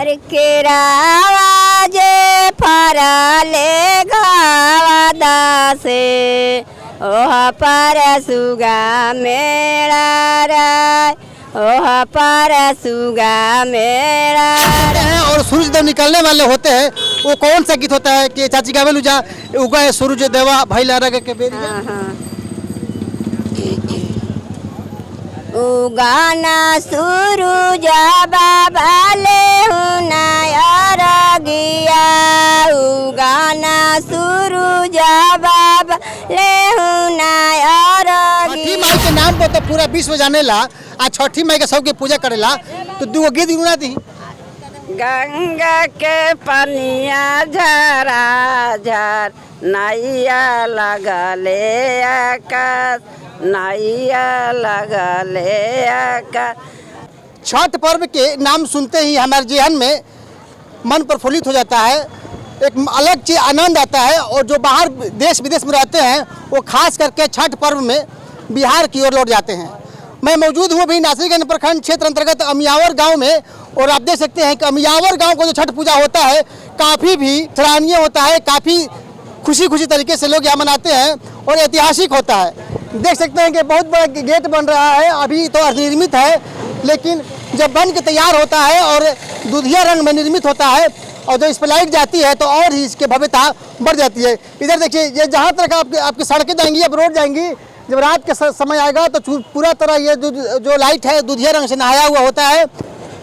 अरे केरावा जे फरले घावा दासे ओह पर सुगा मेरा राय ओह पर सुगा मेरा हैं और सूरज देव निकलने वाले होते हैं। वो कौन सा गीत होता है कि चाची गावेलू जा उगा सूरज देवा भाई लहरा के बेरिया? उगाना सूरज बाबा ले हुनायर गिया उगाना सूरज बाबा ले हुनायर छठी माई के नाम पर तो पूरा विश्व जानेला। आज छठी माई के सबके पूजा करेला तो दो गीत गुना दी। गंगा के पनिया झरा झर नैया लगले आकाश नैया लगले आकाश। छठ पर्व के नाम सुनते ही हमारे जेहन में मन प्रफुल्लित हो जाता है, एक अलग चीज आनंद आता है। और जो बाहर देश विदेश में रहते हैं वो खास करके छठ पर्व में बिहार की ओर लौट जाते हैं। मैं मौजूद हूँ अभी नासिरगंज प्रखंड क्षेत्र अंतर्गत अमियावर गांव में और आप देख सकते हैं कि अमियावर गांव को जो छठ पूजा होता है काफ़ी भी सराहनीय होता है, काफ़ी खुशी तरीके से लोग यहाँ मनाते हैं और ऐतिहासिक होता है। देख सकते हैं कि बहुत बड़ा गेट बन रहा है, अभी तो निर्मित है लेकिन जब बन के तैयार होता है और दूधिया रंग में निर्मित होता है और जो इस पर लाइट जाती है तो और ही इसकी भव्यता बढ़ जाती है। इधर देखिए ये जहाँ तक आपकी सड़कें जाएंगी अब रोड जाएंगी, जब रात के समय आएगा तो पूरा तरह ये जो लाइट है दूधिया रंग से नहाया हुआ होता है।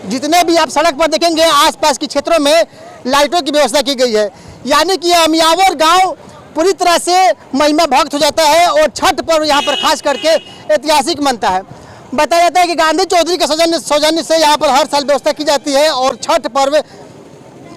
जितने भी आप सड़क पर देखेंगे आसपास के क्षेत्रों में लाइटों की व्यवस्था की गई है, यानी कि अमियावर गांव पूरी तरह से महिमा भक्त हो जाता है और छठ पर्व यहाँ पर खास करके ऐतिहासिक मनता है। बताया जाता है कि गांधी चौधरी के सौजन्य से यहाँ पर हर साल व्यवस्था की जाती है और छठ पर्व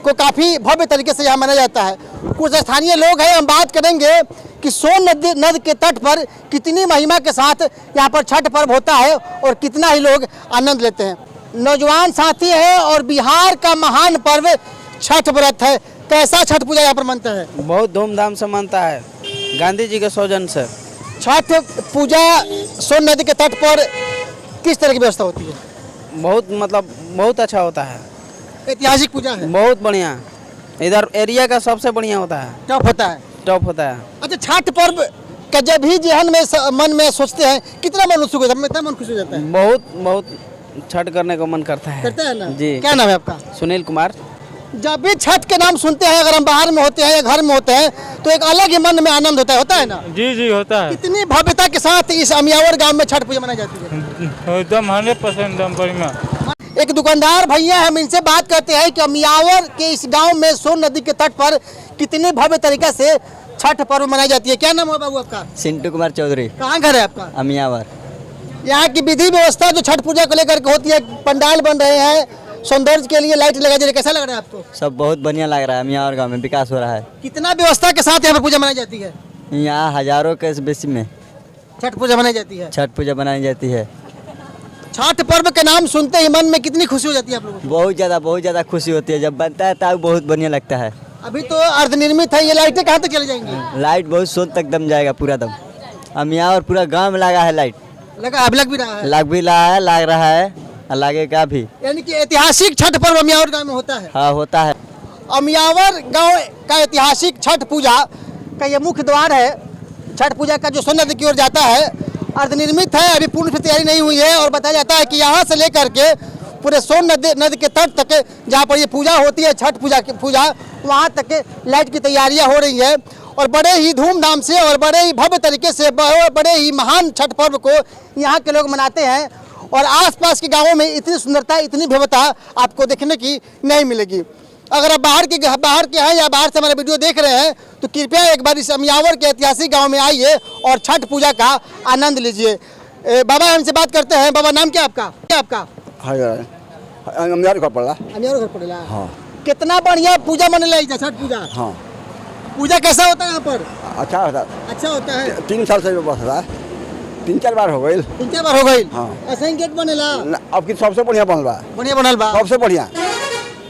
को काफ़ी भव्य तरीके से यहाँ मनाया जाता है। कुछ स्थानीय लोग हैं, हम बात करेंगे कि सोन नदी के तट पर कितनी महिमा के साथ यहाँ पर छठ पर्व होता है और कितना ही लोग आनंद लेते हैं। नौजवान साथी है और बिहार का महान पर्व छठ व्रत है। कैसा छठ पूजा यहाँ पर मनता है? बहुत धूमधाम से मनता है, गांधी जी के सौजन्य से। छठ पूजा सोन नदी के तट पर किस तरह की व्यवस्था होती है? बहुत अच्छा होता है, ऐतिहासिक पूजा है, बहुत बढ़िया। इधर एरिया का सबसे बढ़िया होता है, टॉप होता है, टॉप होता है। अच्छा, छठ पर्व का जब भी जेहन में मन में सोचते हैं कितना मन उत्सुक होता है, कितना मन खुश हो जाता है? बहुत छठ करने को मन करता है ना जी। क्या नाम है आपका? सुनील कुमार। जब भी छठ के नाम सुनते हैं, अगर हम बाहर में होते हैं या घर में होते हैं तो एक अलग ही मन में आनंद होता है ना? जी होता है। कितनी भव्यता के साथ इस अमियावर गांव में छठ पूजा मनाई जाती है? एकदम 100% एकदम बढ़िया। एक दुकानदार भैया, हम इनसे बात करते हैं कि अमियावर के इस गांव में सोन नदी के तट पर कितने भव्य तरीके से छठ पर्व मनाई जाती है। क्या नाम है बाबू आपका? सिंटू कुमार चौधरी। कहाँ घर है आपका? अमियावर। यहाँ की विधि व्यवस्था जो छठ पूजा को लेकर के होती है, पंडाल बन रहे हैं, सौंदर्य के लिए लाइट लगा दे, कैसा लग रहा है आपको? सब बहुत बढ़िया लग रहा है, अमियावर गाँव में विकास हो रहा है। कितना व्यवस्था के साथ यहाँ पर पूजा मनाई जाती है? यहाँ हजारों के बेसी में छठ पूजा मनाई जाती है। छठ पूजा बनाई जाती है। छठ पर्व के नाम सुनते ही मन में कितनी खुशी हो जाती है आप लोगों को? बहुत ज़्यादा खुशी होती है, जब बनता है तब बहुत बढ़िया लगता है। अभी तो अर्धनिर्मित है, ये लाइटें कहाँ तक चली जाएंगी? लाइट बहुत सोन तक दम जाएगा, पूरा दम। अमियावर पूरा गाँव में लगा है लाइट, लग भी रहा है, लग रहा है और लगेगा भी। यानी कि ऐतिहासिक छठ पर्व अमियावर गाँव में होता है। हाँ, होता है। अमियावर गांव का ऐतिहासिक छठ पूजा का ये मुख्य द्वार है। छठ पूजा का जो सोन नदी की ओर जाता है अर्धनिर्मित है, अभी पूर्ण तैयारी नहीं हुई है और बताया जाता है कि यहाँ से लेकर के पूरे सोन नदी के तट तक जहाँ पर ये पूजा होती है, छठ पूजा वहाँ तक लाइट की तैयारियाँ हो रही है और बड़े ही धूमधाम से और बड़े ही भव्य तरीके से बड़े ही महान छठ पर्व को यहाँ के लोग मनाते हैं। और आसपास के गाँवों में इतनी सुंदरता, इतनी भव्यता आपको देखने की नहीं मिलेगी। अगर आप बाहर के हैं या बाहर से हमारा वीडियो देख रहे हैं तो कृपया एक बार इस अमियावर के ऐतिहासिक गांव में आइए और छठ पूजा का आनंद लीजिए। बाबा, हमसे बात करते हैं। बाबा, नाम क्या आपका? अमियावर घर पड़ला। अमियावर घर पड़ेला। हाँ। कितना बढ़िया पूजा मनेला छठ पूजा। हाँ। पूजा कैसा होता है यहाँ पर? अच्छा होता है। 3 साल से बस रहा है, 3-4 बार हो गई। 3-4 बार हो गई। हाँ। ऐसा ही गेट बनेला। अब की सबसे बढ़िया बनल बा। सबसे बढ़िया।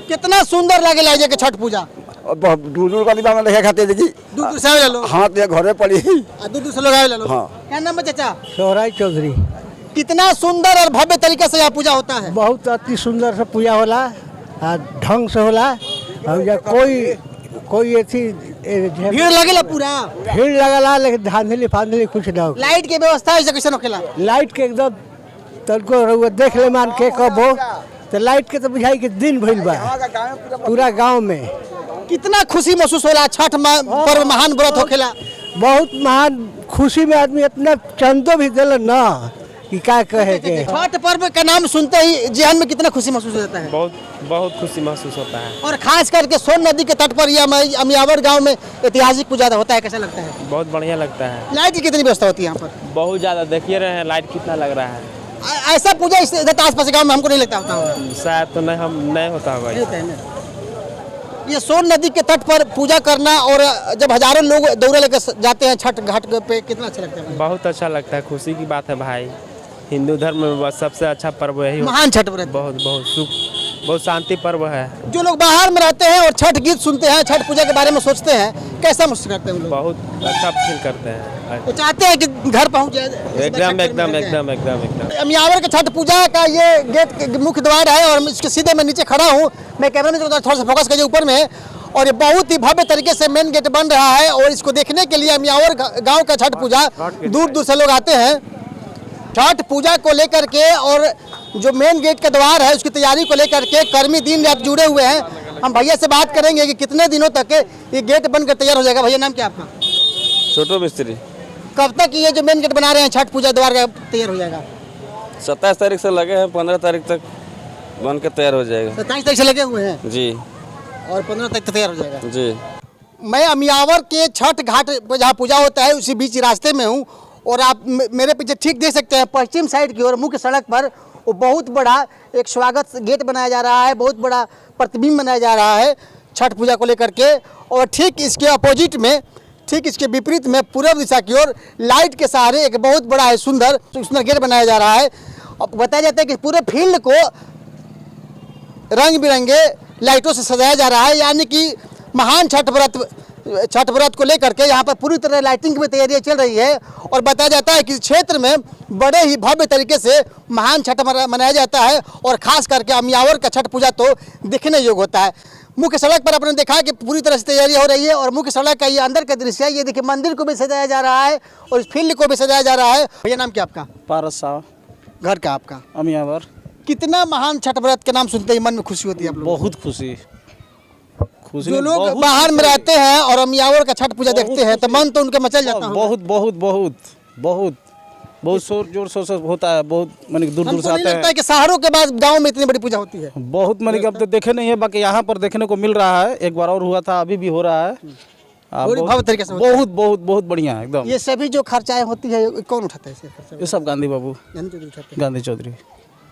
कितना सुंदर लगेला ये छठ पूजा। दूर का दीवाना देखे खाते जी। दूर से आवे लो। हाँ, ते घर में पड़ी। दूर से लोग आवे लो। हाँ। क्या नाम है चाचा? सोहराय चौधरी। कितना सुंदर और भव्य तरीके से यहाँ पूजा होता है। बहुत अति सुंदर से पूजा होला, ढंग से होला और या कोई ऐसी भीड़ लगेला पूरा भीड़ लगला लेकिन धांधली फांधली कुछ ना हो। लाइट के व्यवस्था ऐसा कैसे होखेला लाइट के एकदम तनको रउआ देख ले मान के कबो तो लाइट के तो बुझाई कि दिन भइल बा पूरा गांव में। कितना खुशी महसूस होला छठ पर्व महान व्रत होखेला। बहुत महान खुशी में आदमी इतना चंदो भी दिल ना कि क्या कहे के। छठ पर्व का नाम सुनते ही जेहन में कितना खुशी महसूस होता है। बहुत खुशी महसूस होता है। और खास करके सोन नदी के तट पर या अमियावर गांव में ऐतिहासिक पूजा होता है, कैसा लगता है? बहुत बढ़िया लगता है। लाइट की कितनी व्यवस्था होती है यहाँ पर? बहुत ज़्यादा, देखिए रहे हैं लाइट कितना लग रहा है। ऐसा पूजा इस आसपास गाँव में हमको नहीं लगता होता होगा। शायद तो नहीं होता होगा। ये सोन नदी के तट पर पूजा करना और जब हजारों लोग दौरा लेकर जाते हैं छठ घाट पे, कितना अच्छा लगता है? बहुत अच्छा लगता है, खुशी की बात है भाई। हिंदू धर्म में सबसे अच्छा पर्व यही महान छठ व्रत। बहुत सुख, बहुत शांति पर्व है। जो लोग बाहर में रहते हैं और छठ गीत सुनते हैं, छठ पूजा के बारे में सोचते हैं, कैसा महसूस करते हैं वो लोग? बहुत अच्छा फील करते हैं। वो चाहते हैं कि घर पहुंच जाए। एकदम। अमियावर के छठ पूजा का ये गेट मुख्य द्वार है और इसके सीधे मैं नीचे खड़ा हूँ। मैं कैमरा में थोड़ा सा फोकस करिए ऊपर में। और ये बहुत ही भव्य तरीके से मेन गेट बन रहा है और इसको देखने के लिए अमियावर गाँव का छठ पूजा दूर दूर से लोग आते हैं। छठ पूजा को लेकर के और जो मेन गेट का द्वार है उसकी तैयारी को लेकर के कर्मी दिन रात जुड़े हुए हैं। हम भैया से बात करेंगे कि कितने दिनों तक ये गेट बनकर तैयार हो जाएगा। भैया नाम क्या आपका? छोटो मिस्त्री। कब तक ये जो मेन गेट बना रहे हैं छठ पूजा द्वार का तैयार हो जाएगा? 27 तारीख से लगे हैं, 15 तारीख तक बन के तैयार हो जाएगा। 27 तारीख से लगे हुए हैं जी, और 15 तारीख तक तैयार हो जाएगा जी। मैं अमियावर के छठ घाट पर जहाँ पूजा होता है उसी बीच रास्ते में हूँ और आप मेरे पीछे ठीक देख सकते हैं पश्चिम साइड की ओर मुख्य सड़क पर वो बहुत बड़ा एक स्वागत गेट बनाया जा रहा है, बहुत बड़ा प्रतिबिंब बनाया जा रहा है छठ पूजा को लेकर के। और ठीक इसके अपोजिट में, ठीक इसके विपरीत में पूर्व दिशा की ओर लाइट के सहारे एक बहुत बड़ा है सुंदर गेट बनाया जा रहा है। और बताया जाता है कि पूरे फील्ड को रंग बिरंगे लाइटों से सजाया जा रहा है, यानी कि महान छठ व्रत को लेकर के यहाँ पर पूरी तरह लाइटिंग की तैयारियाँ चल रही है। और बताया जाता है कि इस क्षेत्र में बड़े ही भव्य तरीके से महान छठ मनाया जाता है और खास करके अमियावर का छठ पूजा तो देखने योग्य होता है। मुख्य सड़क पर आपने देखा कि पूरी तरह से तैयारी हो रही है और मुख्य सड़क का ये अंदर का दृश्य है। ये देखिए मंदिर को भी सजाया जा रहा है और इस फील्ड को भी सजाया जा रहा है। भैया नाम क्या आपका? पारस साहब। घर का आपका? अमियावर। कितना महान छठ व्रत के नाम सुनते ही मन में खुशी होती है? बहुत खुशी। जो लोग बाहर में रहते हैं और अमियावर का छठ पूजा देखते हैं तो मन तो उनका मचल जाता है। बहुत जोर शोर से होता है। बहुत माने दूर दूर से आते हैं। लगता है कि शहरों के बाद गांव में इतनी बड़ी पूजा होती है। बहुत माने अब तो देखे नहीं है, बाकी यहाँ पर देखने को मिल रहा है। एक बार और हुआ था, अभी भी हो रहा है। बहुत तरीके से बहुत बढ़िया है एकदम। ये सभी जो खर्चाएं होती है कौन उठाता है? ये सब गांधी बाबू, गांधी चौधरी,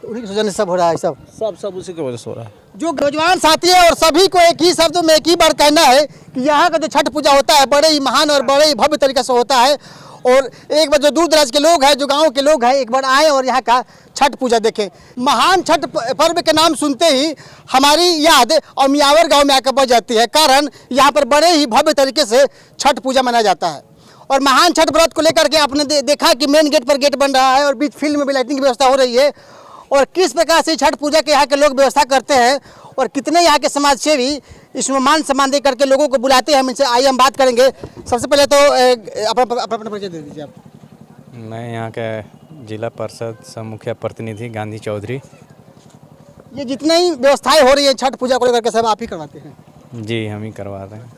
उन्हीं की वजह से सब हो रहा है। सब उसी की वजह से हो रहा है। जो नौजवान साथी है और सभी को एक ही शब्द में एक ही बार कहना है कि यहाँ का जो छठ पूजा होता है बड़े ही महान और बड़े ही भव्य तरीके से होता है। और एक बार जो दूर दराज के लोग हैं, जो गांव के लोग हैं, एक बार आए और यहाँ का छठ पूजा देखें। महान छठ पर्व के नाम सुनते ही हमारी याद अमियावर गांव में आकर बच जाती है, कारण यहाँ पर बड़े ही भव्य तरीके से छठ पूजा मनाया जाता है। और महान छठ व्रत को लेकर के आपने देखा कि मेन गेट पर गेट बन रहा है और बीच फील्ड में भी लाइटिंग की व्यवस्था हो रही है। और किस प्रकार से छठ पूजा के यहाँ के लोग व्यवस्था करते हैं और कितने यहाँ के समाज सेवी इसमें मान सम्मान दे करके लोगों को बुलाते हैं, हम इनसे आइए हम बात करेंगे। सबसे पहले तो अपना परिचय दे दीजिए आप। मैं यहाँ के जिला परिषद सह मुखिया प्रतिनिधि गांधी चौधरी। ये जितनी ही व्यवस्थाएं हो रही है छठ पूजा को लेकर के सब आप ही करवाते हैं? जी, हम ही करवाते हैं।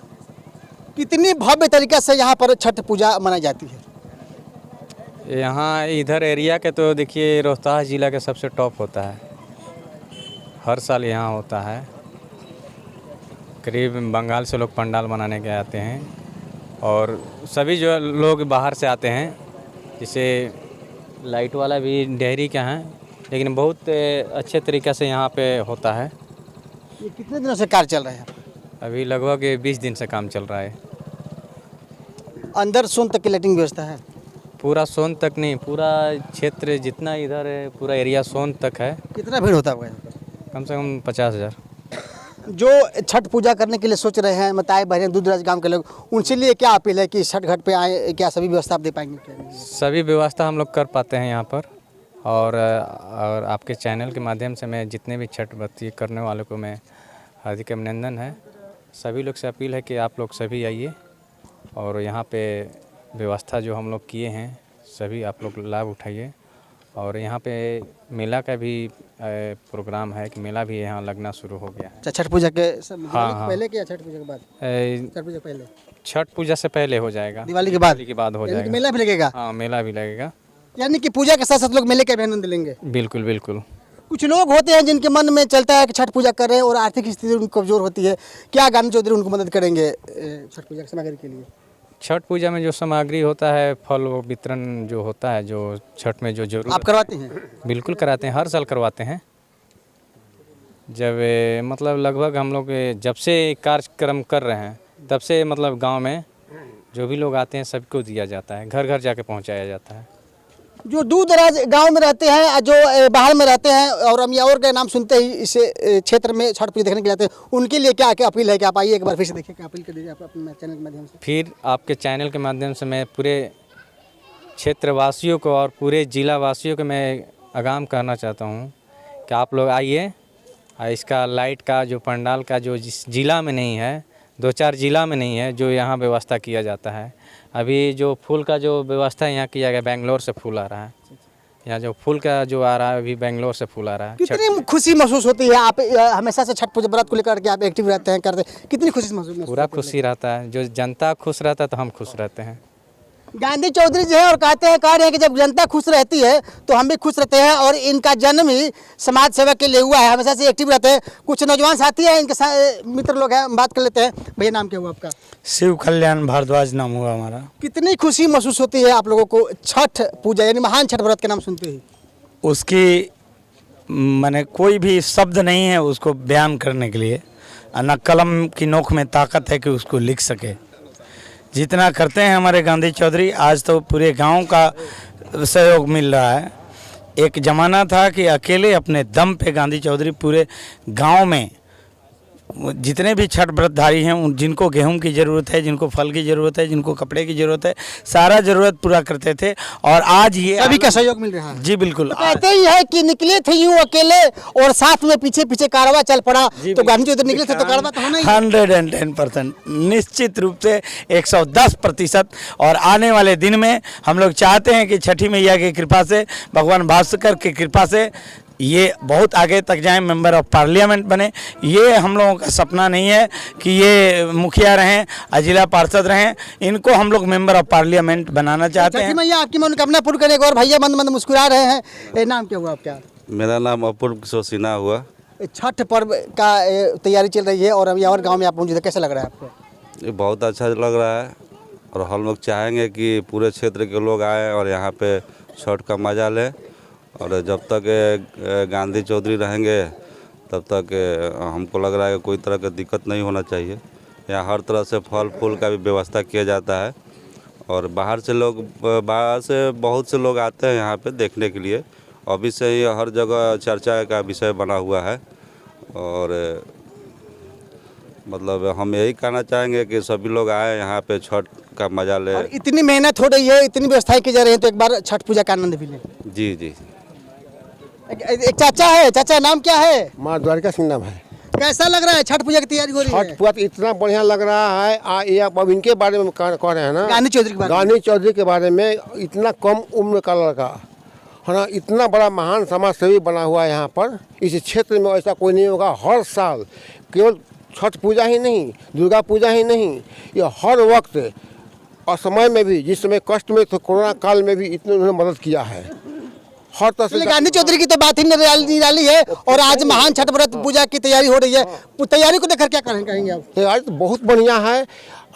कितनी भव्य तरीके से यहाँ पर छठ पूजा मनाई जाती है? यहाँ इधर एरिया के तो देखिए रोहतास जिला के सबसे टॉप होता है। हर साल यहाँ होता है। करीब बंगाल से लोग पंडाल बनाने के आते हैं और सभी जो लोग बाहर से आते हैं, जैसे लाइट वाला भी डेहरी का है, लेकिन बहुत अच्छे तरीक़े से यहाँ पे होता है। ये कितने दिनों से कार्य चल रहा है? अभी लगभग 20 दिन से काम चल रहा है। अंदर सोन तक की लाइटिंग व्यवस्था है? पूरा सोन तक नहीं, पूरा क्षेत्र जितना इधर है पूरा एरिया सोन तक है। कितना भीड़ होता है? कम से कम 50,000। जो छठ पूजा करने के लिए सोच रहे हैं माताएं बहनें दूर दराज गाँव के लोग, उनसे लिए क्या अपील है कि छठ घाट पे आए? क्या सभी व्यवस्था आप दे पाएंगे? सभी व्यवस्था हम लोग कर पाते हैं यहाँ पर। और आपके चैनल के माध्यम से मैं जितने भी छठ व्रत करने वालों को मैं हार्दिक अभिनंदन है। सभी लोग से अपील है कि आप लोग सभी आइए और यहाँ पे व्यवस्था जो हम लोग किए हैं सभी आप लोग लाभ उठाइए। और यहाँ पे मेला का भी प्रोग्राम है कि मेला भी यहाँ लगना शुरू हो गया है। छठ पूजा के हाँ। पहले क्या छठ पूजा के बाद? छठ पूजा पहले, छठ पूजा से पहले हो जाएगा, दिवाली के बाद हो यानी कि जाएगा। मेला भी लगेगा, हाँ मेला भी लगेगा, यानी कि पूजा के साथ साथ लोग मेले का भी आनंद लेंगे। बिल्कुल बिल्कुल। कुछ लोग होते हैं जिनके मन में चलता है कि छठ पूजा कर रहे हैं और आर्थिक स्थिति उनकी कमजोर होती है, क्या गांधी चौधरी उनको मदद करेंगे छठ पूजा की सामग्री के लिए? छठ पूजा में जो सामग्री होता है, फल वितरण जो होता है, जो छठ में जो जरूर आप करवाते हैं? बिल्कुल कराते हैं, हर साल करवाते हैं। जब मतलब लगभग हम लोग जब से कार्यक्रम कर रहे हैं तब से मतलब गांव में जो भी लोग आते हैं सबको दिया जाता है, घर घर जाके पहुंचाया जाता है। जो दूर दराज गांव में रहते हैं, जो बाहर में रहते हैं और अमियावर का नाम सुनते ही इस क्षेत्र में छठ पूजा देखने के लिए आते हैं, उनके लिए क्या क्या अपील है कि आप आइए एक बार फिर से देखिए, क्या अपील कर दीजिए आप अपने चैनल के माध्यम से? फिर आपके चैनल के माध्यम से मैं पूरे क्षेत्रवासियों को और पूरे जिला वासियों को मैं आगाम करना चाहता हूँ कि आप लोग आइए। इसका लाइट का जो पंडाल का जो जिस जिला में नहीं है, 2-4 जिला में नहीं है, जो यहाँ व्यवस्था किया जाता है। अभी जो फूल का जो व्यवस्था यहाँ किया गया, बेंगलोर से फूल आ रहा है, यहाँ जो फूल का जो आ रहा है अभी बेंगलोर से फूल आ रहा है। कितनी खुशी महसूस होती है? आप हमेशा से छठ पूजा व्रत को लेकर के आप एक्टिव रहते हैं, करते हैं, कितनी खुशी महसूस? पूरा खुशी रहता है, जो जनता खुश रहता है तो हम खुश रहते हैं। गांधी चौधरी जी हैं और कह रहे हैं कि जब जनता खुश रहती है तो हम भी खुश रहते हैं, और इनका जन्म ही समाज सेवा के लिए हुआ है, हमेशा से एक्टिव रहते हैं। कुछ नौजवान साथी हैं, इनके मित्र लोग हैं, बात कर लेते हैं। भैया नाम क्या हुआ आपका? शिव कल्याण भारद्वाज नाम हुआ हमारा। कितनी खुशी महसूस होती है आप लोगों को छठ पूजा यानी महान छठ व्रत के नाम सुनते ही? उसकी मैंने कोई भी शब्द नहीं है उसको बयान करने के लिए, न कलम की नोक में ताकत है कि उसको लिख सके। जितना करते हैं हमारे गांधी चौधरी, आज तो पूरे गांव का सहयोग मिल रहा है। एक ज़माना था कि अकेले अपने दम पे गांधी चौधरी पूरे गांव में जितने भी छठ व्रतधारी हैं, उन जिनको गेहूं की ज़रूरत है, जिनको फल की ज़रूरत है, जिनको कपड़े की ज़रूरत है, सारा ज़रूरत पूरा करते थे। और आज ये सभी का सहयोग मिल रहा है। जी बिल्कुल। तो कहते ही है कि निकले थे यूं अकेले और साथ में पीछे पीछे कारवा चल पड़ा, तो गांधी चौधरी निकले थे तो कारवा तो होना ही। 110% निश्चित रूप से 110%। और आने वाले दिन में हम लोग चाहते हैं कि छठी मैया की कृपा से, भगवान भास्कर की कृपा से ये बहुत आगे तक जाएं, मेंबर ऑफ पार्लियामेंट बने। ये हम लोगों का सपना नहीं है कि ये मुखिया रहें, जिला पार्षद रहें, इनको हम लोग मेंबर ऑफ पार्लियामेंट बनाना चाहते हैं। मैया आपकी मनोकामना पूर्ण करने को। और भैया मंद मंद मुस्कुरा रहे हैं। नाम क्या हुआ आपका? मेरा नाम अपूर्व किशोर सिन्हा हुआ। छठ पर्व का तैयारी चल रही है और अमियावर गाँव में आप मौजूद है, कैसा लग रहा है आपको? ये बहुत अच्छा लग रहा है और हम लोग चाहेंगे कि पूरे क्षेत्र के लोग आएँ और यहाँ पे छठ का मजा लें। और जब तक गांधी चौधरी रहेंगे तब तक हमको लग रहा है कि कोई तरह की दिक्कत नहीं होना चाहिए। यहाँ हर तरह से फल फूल का भी व्यवस्था किया जाता है और बाहर से बहुत से लोग आते हैं यहाँ पे देखने के लिए। अभी से ही हर जगह चर्चा का विषय बना हुआ है और मतलब हम यही कहना चाहेंगे कि सभी लोग आए यहाँ पे छठ का मजा ले। इतनी मेहनत हो रही है, इतनी व्यवस्थाएं की जा रही है, तो एक बार छठ पूजा का आनंद भी लें। जी जी। एक चाचा है, चाचा नाम क्या है? माँ द्वारिका सिंह नाम है। कैसा लग रहा है छठ पूजा की तैयारी हो रही है? छठ पूजा इतना बढ़िया लग रहा है। ये अब इनके बारे में कह रहे हैं ना, गांधी चौधरी के बारे में। गांधी चौधरी के बारे में, इतना कम उम्र का लड़का है ना, इतना बड़ा महान समाज सेवी बना हुआ है यहाँ पर। इस क्षेत्र में ऐसा कोई नहीं होगा। हर साल केवल छठ पूजा ही नहीं, दुर्गा पूजा ही नहीं, ये हर वक्त और समय में भी, जिस समय कष्ट में तो कोरोना काल में भी इतने उन्होंने मदद किया है हर तरह से। गांधी चौधरी की तो बात ही निराली है और आज महान छठ व्रत पूजा की तैयारी हो रही है। तैयारी को लेकर क्या कहेंगे आप? तैयारी तो बहुत बढ़िया है।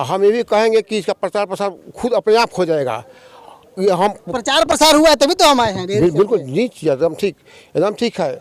हम ये भी कहेंगे कि इसका प्रचार प्रसार खुद अपने आप हो जाएगा। ये हम प्रचार प्रसार हुआ है तभी तो हम आए हैं। बिल्कुल जी, एकदम ठीक है।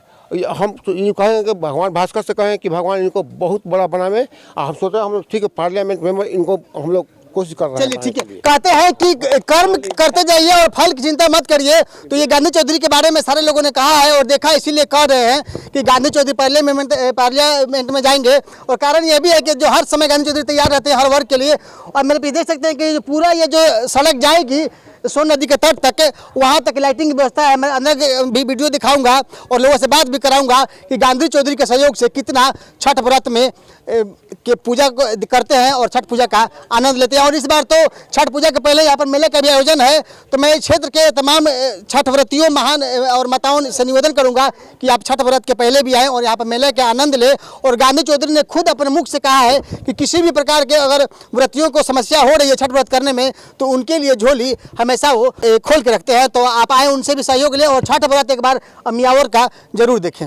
हम तो ये कहेंगे कि भगवान भास्कर से कहें कि भगवान इनको बहुत बड़ा बनावे। हम सोच रहे हैं हम लोग ठीक है, पार्लियामेंट मेंबर इनको हम लोग कोशिश कर रहे हैं। चलिए ठीक है। कहते हैं कि कर्म करते जाइए और फल की चिंता मत करिए। तो ये गांधी चौधरी के बारे में सारे लोगों ने कहा है और देखा, इसीलिए कह रहे हैं कि गांधी चौधरी पार्लियामेंट में जाएंगे। और कारण ये भी है कि जो हर समय गांधी चौधरी तैयार रहते हैं हर वर्ग के लिए। और मेरे भी देख सकते हैं कि पूरा ये जो सड़क जाएगी सोन नदी के तट तक, वहाँ तक लाइटिंग की व्यवस्था है। मैं अंदर भी वीडियो दिखाऊंगा और लोगों से बात भी कराऊंगा कि गांधी चौधरी के सहयोग से कितना छठ व्रत में के पूजा करते हैं और छठ पूजा का आनंद लेते हैं। और इस बार तो छठ पूजा के पहले यहाँ पर मेले का भी आयोजन है, तो मैं क्षेत्र के तमाम छठ व्रतियों महान और माताओं से निवेदन करूंगा कि आप छठ व्रत के पहले भी आएँ और यहाँ पर मेले का आनंद लें। और गांधी चौधरी ने खुद अपने मुख से कहा है कि किसी भी प्रकार के अगर व्रतियों को समस्या हो रही है छठ व्रत करने में, तो उनके लिए झोली हमेशा वो खोल के रखते हैं। तो आप आए, उनसे भी सहयोग लें और छठ व्रत एक बार मियावर का जरूर देखें।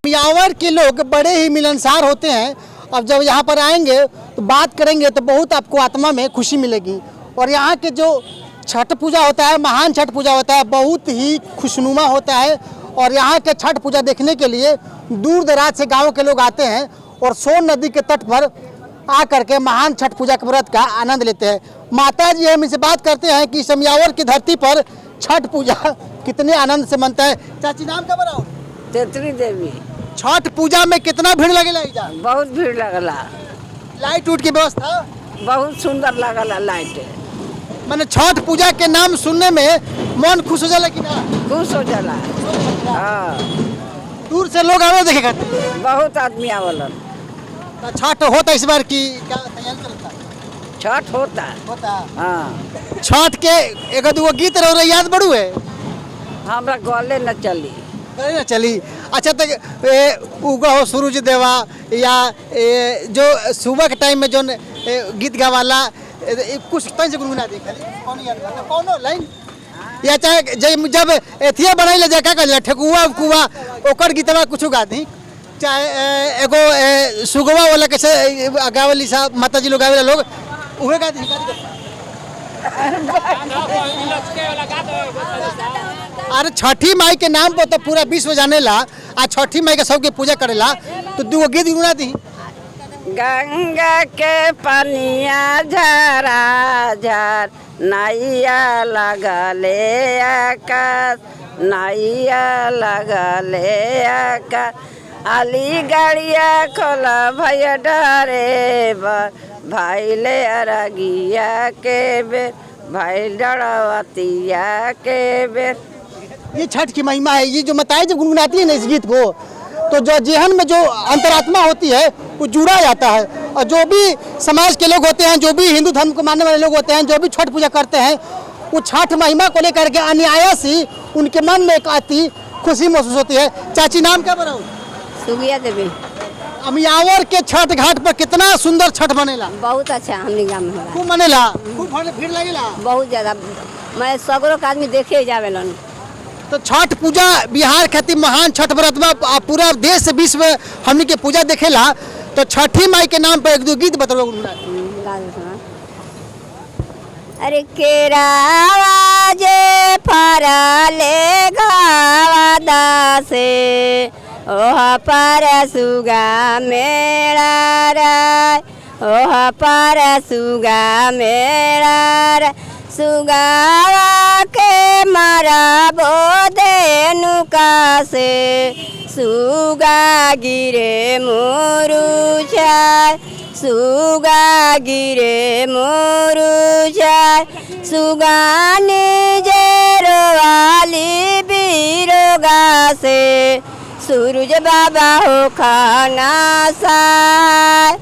मियावर के लोग बड़े ही मिलनसार होते हैं। अब जब यहाँ पर आएंगे तो बात करेंगे तो बहुत आपको आत्मा में खुशी मिलेगी। और यहाँ के जो छठ पूजा होता है, महान छठ पूजा होता है, बहुत ही खुशनुमा होता है। और यहाँ के छठ पूजा देखने के लिए दूर दराज से गाँव के लोग आते हैं और सोन नदी के तट पर आकर के महान छठ पूजा के व्रत का आनंद लेते हैं। माता जी हम इनसे बात करते हैं कि मियावर की धरती पर छठ पूजा कितने आनंद से मनता है। चाची नाम क्या बताओ? तेतरी देवी। छठ पूजा में कितना भीड़ लगेला? बहुत भीड़ लगला। लाइट उट की व्यवस्था बहुत सुंदर लगला। लाइट मैंने छठ पूजा के नाम सुनने में मन खुश हो जाला कि ना? खुश हो जाला। हाँ, दूर से लोग आवे देखे खातिर, बहुत आदमी आवलन। छठ होता इस बार की क्या तैयारी चलता? छठ होता हाँ। छठ के एक दो गीत रहो याद बड़ू है? हमरा गले न चली। गले न चली। अच्छा, तो उगा हो सूरज देवा या जो सुबह के टाइम में जो गीत गावाला कुछ तंज गुनगुना दे खाली कौन लाइन या चाहे जब एथिया बनाई ले जाए का ठेकुआ उकुआ ओकर गीतवा कुछ गा दी, चाहे एगो सुगवा वाला कैसे गावली सा माता जी लोग गावेला लोग उहे गा दी। अरे छठी माई के नाम पर तो पूरा विश्व जानेला, आ छठी माई के सबके पूजा करेला, तो दो गीत गुना दी। गंगा के पनिया झरा झर नैया लगले आकाश, नैया लगले आकाश, अली गाड़िया खोला भैया डरे भाई ले अरगिया के बेर, भाई डरावतिया के बेर। ये छठ की महिमा है। ये जो माताएं जब गुनगुनाती है ना इस गीत को, तो जो जेहन में जो अंतरात्मा होती है वो जुड़ा जाता है। और जो भी समाज के लोग होते हैं, जो भी हिंदू धर्म को मानने वाले लोग होते हैं, जो भी छठ पूजा करते हैं, वो छठ महिमा को लेकर के अनायास ही उनके मन में एक आती खुशी महसूस होती है। चाची नाम क्या बताओ? सुगिया देवी। मियावर के छठ घाट पर कितना सुंदर छठ बनेला? बहुत अच्छा हमने गाँव में खूब बनेला, खूब भीड़ लगेला बहुत ज्यादा। मैं सगरों का आदमी देखे जावेलन। तो छठ पूजा बिहार खातिर महान छठ व्रत में पूरा देश से विश्व हमनी के पूजा देखेला। तो छठी माई के नाम पर एक दो गीत बताओ। अरे केरावा जे फरले घावा दासे, ओह पर सुगा मेरा राय, ओह पर सुगा मेरा राय, सुगावा के मारा बोधे नुका से, सुगा गिरे मोरू छाय, सुगा गिरे मोरू छाय, सुगानी जेरो वाली बीरोगा से, सूरज बाबा हो खाना साय,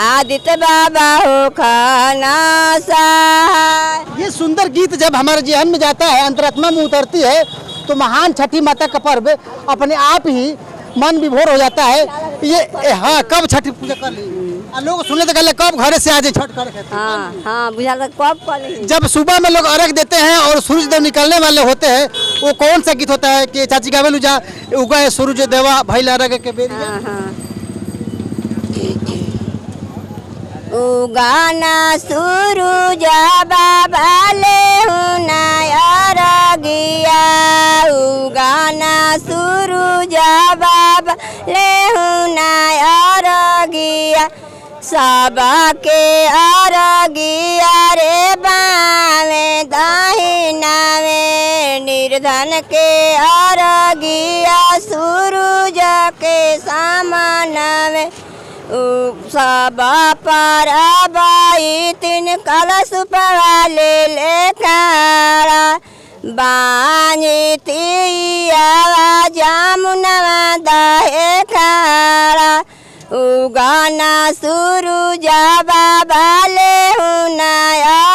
आदित्य बाबा हो खाना साय। ये सुंदर गीत जब हमारे जेहन में जाता है, अंतरात्मा में उतरती है, तो महान छठी माता का पर्व अपने आप ही मन विभोर हो जाता है। ये हाँ, कब छठी पूजा कर ली लोग सुनने तो कहले कब घरे से आज छठ कर। हाँ हाँ, बुझा कब कर। जब सुबह में लोग अर्घ देते हैं और सूरज देव निकलने वाले होते हैं, वो कौन सा गीत होता है कि चाची गावेलू जा उगा सूरज देवा भइल अर्घ के बेरी? हाँ हाँ। उगाना सूरज बाबा ले हुना गिया, उगाना सूरज बाबा ले हुना गिया, सबके अरगिया रे बावे दाहिना में, निर्धन के अरगिया सूरज के सामान में, सब पर बाई तीन कलश पवाले ले खारा बानी तिया जामुनवा दहे खारा उगाना शुरू जाबा बाले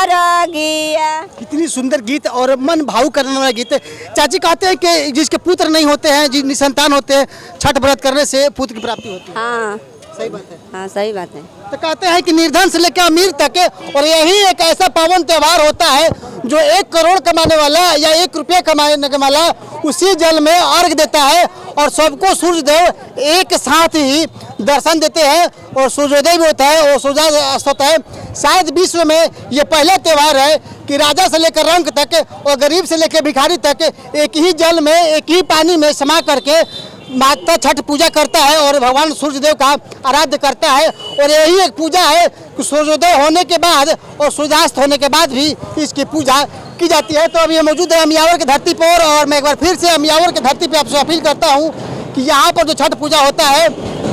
रगिया। कितनी सुंदर गीत और मन भावुक करने वाला गीत है। चाची कहते हैं कि जिसके पुत्र नहीं होते हैं, जिन निसंतान होते हैं, छठ व्रत करने से पुत्र की प्राप्ति होती है। हाँ सही बात है। हाँ सही बात है। तो कहते हैं कि निर्धन से लेकर अमीर तक, और यही एक ऐसा पावन त्योहार होता है जो 1 करोड़ कमाने वाला या 1 रुपया कमाने वाला उसी जल में अर्घ देता है और सबको सूर्यदेव एक साथ ही दर्शन देते हैं और सूर्योदय भी होता है और सूर्यास्त होता है। शायद विश्व में ये पहला त्यौहार है कि राजा से लेकर रंक तक और गरीब से लेकर भिखारी तक एक ही जल में, एक ही पानी में समा करके माता छठ पूजा करता है और भगवान सूर्यदेव का आराध्य करता है। और यही एक पूजा है कि सूर्योदय होने के बाद और सूर्यास्त होने के बाद भी इसकी पूजा की जाती है। तो अभी हम मौजूद है अमियावर की धरती पर और मैं एक बार फिर से अमियावर की धरती पर आपसे अपील करता हूँ कि यहाँ पर जो छठ पूजा होता है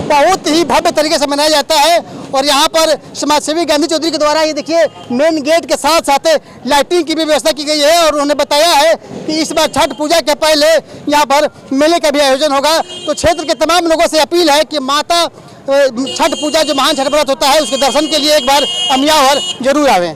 बहुत ही भव्य तरीके से मनाया जाता है। और यहाँ पर समाजसेवी गांधी चौधरी के द्वारा ये देखिए मेन गेट के साथ साथ लाइटिंग की भी व्यवस्था की गई है और उन्होंने बताया है कि इस बार छठ पूजा के पहले यहाँ पर मेले का भी आयोजन होगा। तो क्षेत्र के तमाम लोगों से अपील है कि माता छठ पूजा जो महान छठ व्रत होता है उसके दर्शन के लिए एक बार अमियावर जरूर आवें।